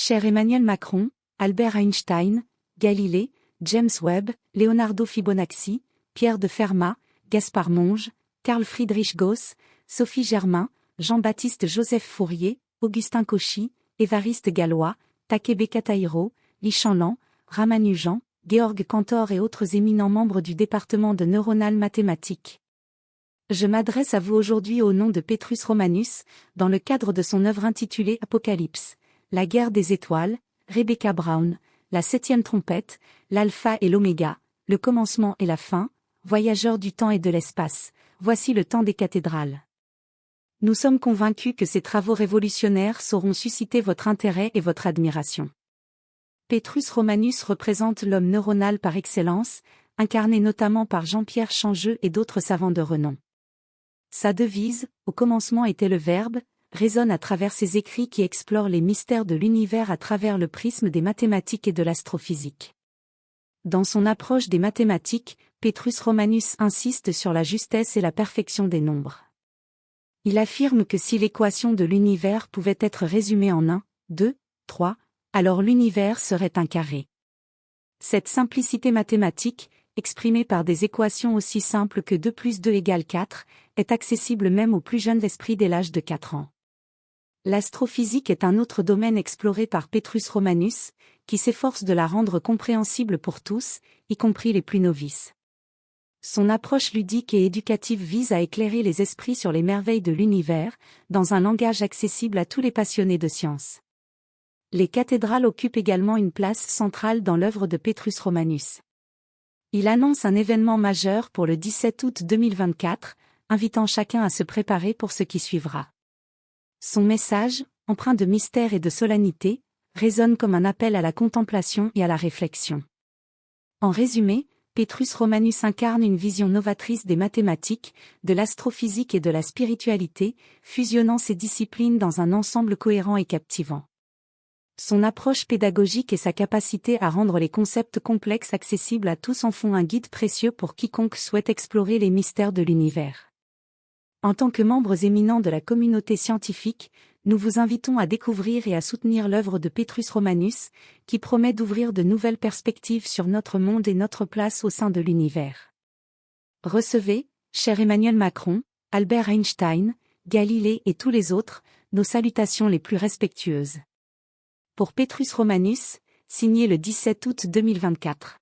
Cher Emmanuel Macron, Albert Einstein, Galilée, James Webb, Leonardo Fibonacci, Pierre de Fermat, Gaspard Monge, Carl Friedrich Gauss, Sophie Germain, Jean-Baptiste Joseph Fourier, Augustin Cauchy, Évariste Galois, Takebe Taïro, Li Shanlan, Ramanujan, Georg Cantor et autres éminents membres du département de neuronales mathématiques. Je m'adresse à vous aujourd'hui au nom de Petrus Romanus, dans le cadre de son œuvre intitulée Apocalypse, la guerre des étoiles, Rebecca Brown, la 7e trompette, l'alpha et l'oméga, le commencement et la fin, voyageurs du temps et de l'espace, voici le temps des cathédrales. Nous sommes convaincus que ces travaux révolutionnaires sauront susciter votre intérêt et votre admiration. Petrus Romanus représente l'homme neuronal par excellence, incarné notamment par Jean-Pierre Changeux et d'autres savants de renom. Sa devise, « Au commencement était le Verbe », résonne à travers ses écrits qui explorent les mystères de l'univers à travers le prisme des mathématiques et de l'astrophysique. Dans son approche des mathématiques, Petrus Romanus insiste sur la justesse et la perfection des nombres. Il affirme que si l'équation de l'univers pouvait être résumée en 1, 2, 3, alors l'univers serait un carré. Cette simplicité mathématique, exprimée par des équations aussi simples que 2 plus 2 égale 4, est accessible même aux plus jeunes esprits dès l'âge de 4 ans. L'astrophysique est un autre domaine exploré par Petrus Romanus, qui s'efforce de la rendre compréhensible pour tous, y compris les plus novices. Son approche ludique et éducative vise à éclairer les esprits sur les merveilles de l'univers, dans un langage accessible à tous les passionnés de sciences. Les cathédrales occupent également une place centrale dans l'œuvre de Petrus Romanus. Il annonce un événement majeur pour le 17 août 2024, invitant chacun à se préparer pour ce qui suivra. Son message, empreint de mystère et de solennité, résonne comme un appel à la contemplation et à la réflexion. En résumé, Petrus Romanus incarne une vision novatrice des mathématiques, de l'astrophysique et de la spiritualité, fusionnant ces disciplines dans un ensemble cohérent et captivant. Son approche pédagogique et sa capacité à rendre les concepts complexes accessibles à tous en font un guide précieux pour quiconque souhaite explorer les mystères de l'univers. En tant que membres éminents de la communauté scientifique, nous vous invitons à découvrir et à soutenir l'œuvre de Petrus Romanus, qui promet d'ouvrir de nouvelles perspectives sur notre monde et notre place au sein de l'univers. Recevez, cher Emmanuel Macron, Albert Einstein, Galilée et tous les autres, nos salutations les plus respectueuses. Pour Petrus Romanus, signé le 17 août 2024.